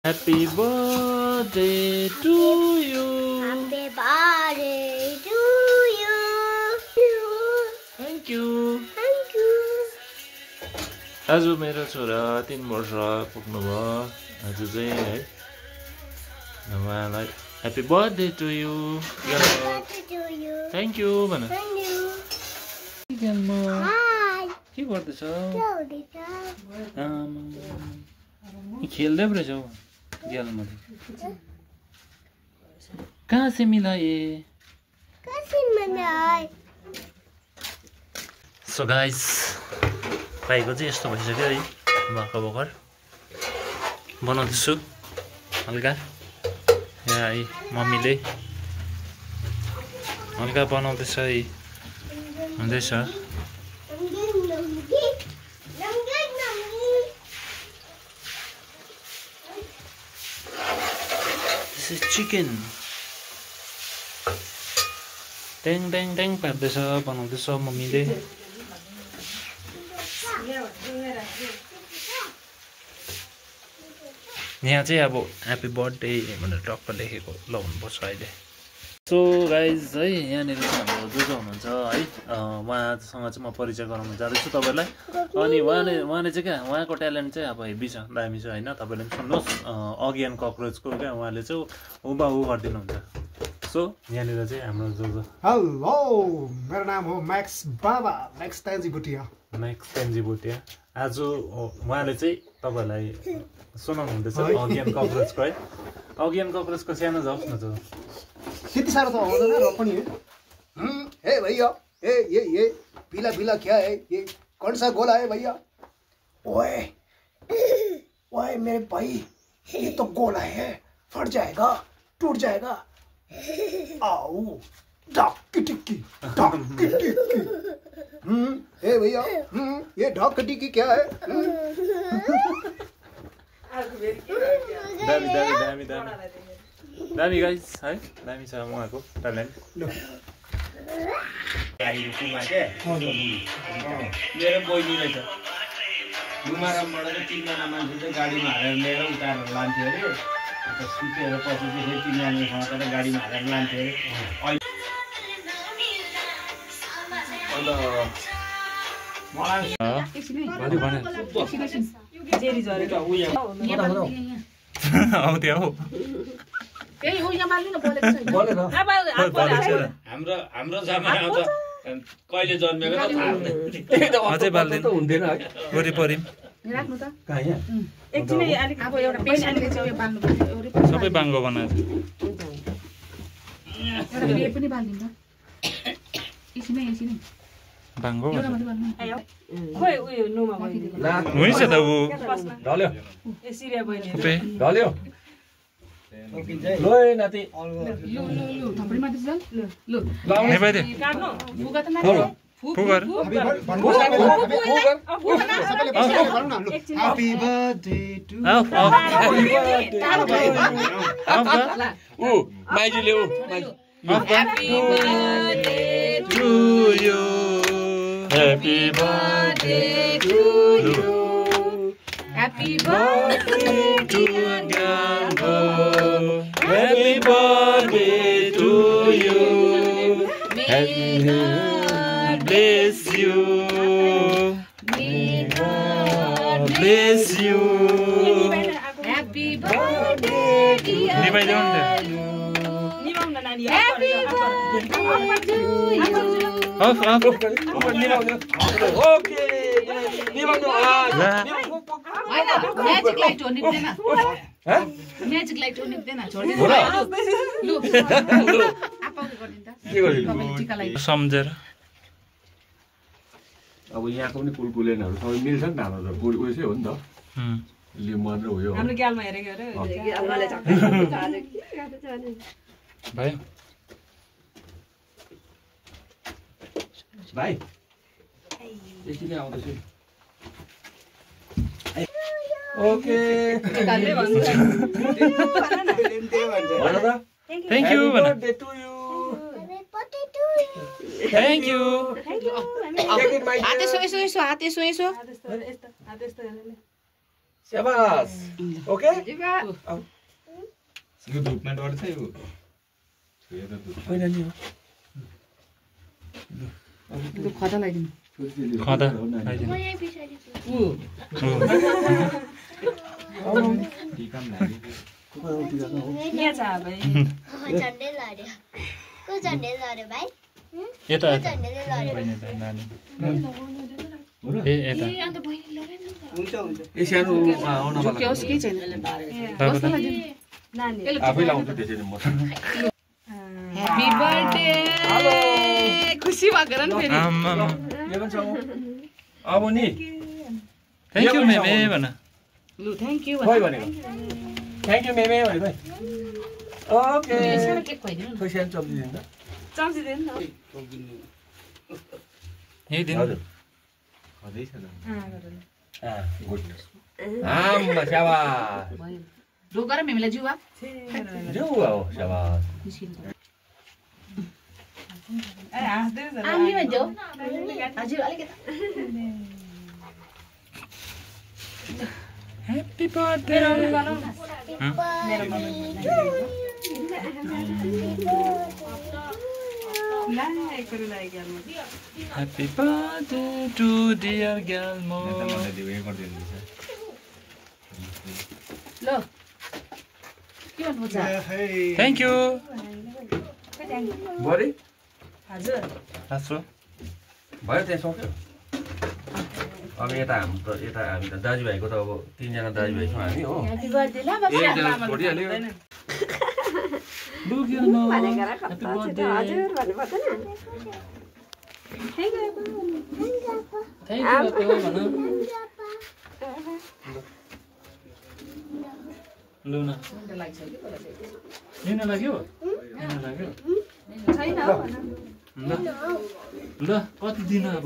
Happy birthday to you. Happy birthday to you. Thank you. Thank you. आज मेरो छोरा 3 वर्ष पुग्नुभयो आज चाहिँ है उहाँलाई happy birthday to you thank you भन के गर्दैछ खेल्दै रहेछौ ग्यालमा कहाँ से मिला ये सो गाइस भाइको चाहिँ यस्तो भइसक्यो है भर्खर भर्खर बनाउँदैछु हल्का यहाँ है मम्मीले हल्का बनाउँदैछ है हुँदैछ This is chicken टेङ टेङ टेङ पार्दैछ बनाउँदैछ मम्मीले यहाँ चाहिँ अब ह्याप्पी बर्थडे भनेर टक्क लेखेको लगाउनुपर्छ अहिले सो गाइज है यहाँनिर चाहिँ हाम्रो जो हुनुहुन्छ है उहाँसँग चाहिँ म परिचय गराउन जाँदैछु तपाईँलाई अनि उहाँले चाहिँ क्या उहाँको ट्यालेन्ट चाहिँ अब हेभी छ दामी छ होइन तपाईँले पनि सुन्नुहोस् अगियन ककरोचको क्या उहाँले चाहिँ हुबाहु गरिदिनुहुन्छ सो यहाँनिर चाहिँ हाम्रो जो हेलो मेरो नाम हो म्याक्स बाबा म्याक्स तेन्जी भुटिया आज उहाँले चाहिँ तपाईँलाई सुनाउनु हुँदैछ अगियन ककरोचको है अगियन ककरोचको सानो जाओस् न त त्यति साह्रो त आउँदैन र पनि हे भैया ये पीला पीला क्या है ये कौन सा गोला है भैया ओए ओए मेरे भाई ये तो गोला है फट जाएगा टूट जाएगा आओ ढक टिक्की हे भैया ये ढक टिक्की क्या है दामी दामी दामी दामी दामी गाइस है दामी छ उहाँको ट्यालेन्ट मेरो बहिनी रहेछ डुमारामबाट चाहिँ 3 जना मान्छे चाहिँ गाडीमा हालेर लिएर उतारेर लान्थ्यो अरे अन्त सुतेर पछि चाहिँ फेरि 3 जनासँग तर गाडीमा हालेर लान्थ्यो अरे आउँथ्यो हौ हाम्रो जमाना त कहिले जन्मेको त थाहा हुँदैन अझै बाल्दैन हुन्थेन है वरिपरि राख्नु त कहाँ यहाँ एकछिनै अलिक अब एउटा पेन्सिलले चाहिँ उयो बाल्नु पर्छ सबै बाङ्गो बनाएको एउटा यो पनि बाल्दिनु त एकछिनै बाङ्गो एउटा मात्रै बाल्नु खोइ उयो नुमा बहिनी हुन्छ त ऊ ढल्यो ए सिरिया बहिनी उपे ढल्यो लो नाति लु थपडी माथि चल लु नै बाइदे काट्नु फुगा त माथि फुगर हैप्पी बर्थडे टु ऊ माइजूले ऊ Happy birthday to you. Happy birthday to you. Happy birthday to Gambo. Happy birthday to you. Happy God bless you. May God bless you. Happy birthday dear Happy birthday to you. Off. Okay निभाउनु हैन magic light हो निप्दैन magic light हो निप्दैन छोड्दिनु लु आपाले गर्दिन त के गर्दिनु तपाईले टिका लाइट सम्झेर अब यहाँको पनि कुलकुलेनहरु सबै मिल्छ नि त हाम्रो त कुल उयसै हो नि त लिमन र उयो हाम्रो ग्यालमा हेरेको अरे भाइ भाइ एकछिन आउँदैछु ओके काले भन्छ thank you birthday to you thank you हात यसो हात यस्तो शाबास ओके यो धुपमा डढ्छ यो होइन नि त्यो खदा लगाइदिनु खदा म यही पछाडि छु टिकाम लाग्यो यहाँ छ भाइ झन्डै लड्यो को झन्डै लड्यो भाइ यता को झन्डै लड्यो ए यता अन्त बहिनी लड्यो नि ए सानोमा आउन के होस् केही छैन नानी आफै लाउँछु त्यसरी म ह्यापी बर्थडे हेलो खुसी भएको र नि फेरि के भन्छ अब नि थ्याङ्क यू मेमे भन लु थ्याङ्क यू खोइ भनेको थ्याङ्क यू मेमे भने भाइ ओके सानो केक खुवाइदिनु खोइ सानो चम्ची दिनु त चम्ची दिनु न यही दिन हजुर खदै छ त गुड आम्मा शाबास ढोका र मेमीलाई जुवा जो हो शाबास ए हाँस्दै छ आमी भन्छौ हजुर अलिकति ह्यापी बर्थडे ला एकरी लाग्यो happy birthday to dear Gyalmo मलाई दिवे गर्दिनु ल के भन्नुहुन्छ थ्याङ्क यू बडी हजुर आसो भयो त्यहाँ सक्यो अब यता हाम्रो यता हामी त दाजुभाइको त अब 3 जना दाजुभाइ छौँ हामी हो ह्यापी बर्थडे ल एकजना छोडिहाल्यो लु ग्याल्मो भनेको ह्यापी बर्थडे हजुर भन्नु पर्दैन थ्याङ्क यू भन लु न लिन लाग्यो लिन लाग्यो छैन ल ल कति दिन अब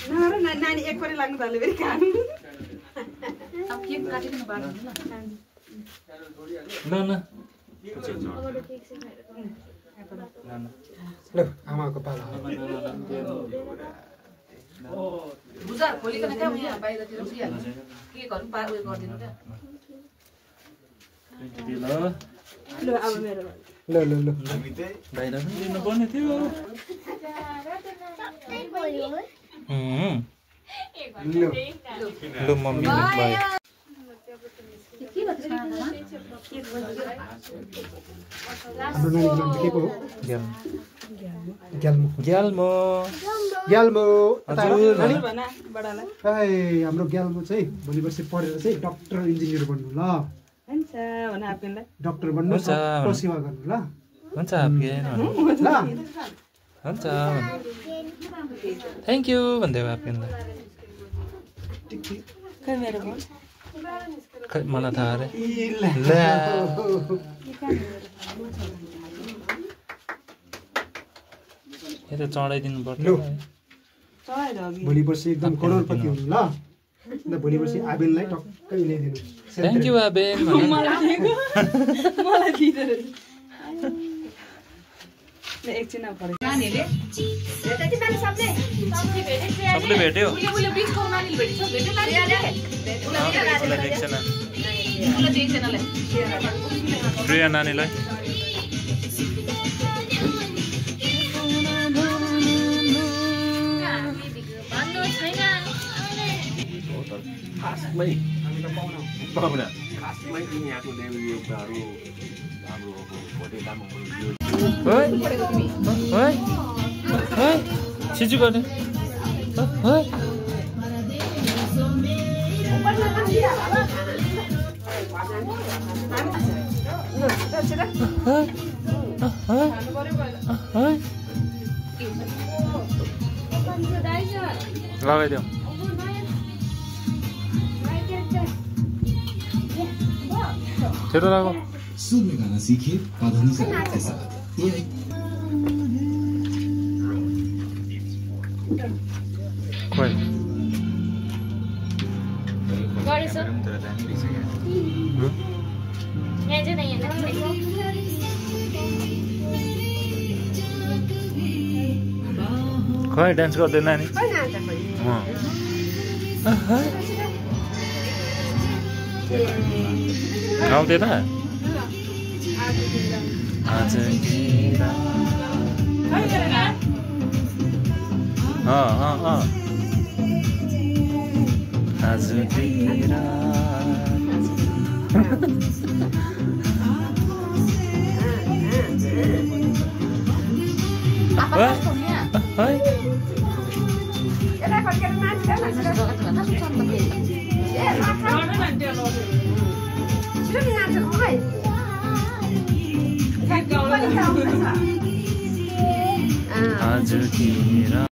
नर नानी एकरी लाग्नु थाल्यो फेरि खानु अब केक काटिदिनु बार्नु ल ल न ल आमाको पाला बुझा खोलिकन क्या यहाँ बाहिरतिर उठिहाल्नु केकहरू उयो गरिदिनु क्या ल ल अब मेरो ल ल ल हामी चाहिँ बाहिर पनि दिनुपर्ने थियो ल मम्मीले बाई के भन्छ हाम्रो नानीको नाम चाहिँ के पो हो ग्याल्मो ग्याल्मो ग्याल्मो हजुर नानी भना बडालाई ए हाम्रो ग्याल्मो चाहिँ भोलि पर्सि पढेर चाहिँ डक्टर इन्जिनियर बन्नु ल हुन्छ भन हाप्पेनलाई डक्टर बन्नु हुन्छ। सबको सेवा गर्नु ल हुन्छ हाप्केन ल हुन्छ थ्याङ्क यू भन्दै हाप्केनलाई खै मेरो फोन खै मलाई थाहा अरे ल यो त चढाइदिनु पर्छ लु। चढाएर अघि भोलि पर्सि एकदम करोडपति हुनु ल अन्त भोलि पर्सि आबेनलाई टक्कै ल्याइदिनु थ्याङ्क यू आबेन भन मलाई दिँदो रहेछ ल एकछिन अब पढेँ नानीहरूले सबले भेट्यो उसले बिचको नानीले भेटेछ भेट्यो उसलाई देख्छन् उसलाई देख्छैनलाई प्रिया नानीलाई खासमै पाहुना खासमै चाहिँ यहाँको देवीदेवताहरू हाम्रो भोटे तामाङहरू सिजु गर्ने लगाइदिउँ छिटो लगाऊ सुन्ने गाना सीखे आधुनिक के साथ खोइ गरेछ तर दामी रहेछ क्या यहाँ चाहिँ यहाँ खोइ डान्स गर्दैन नि आउँदैन आज आज आज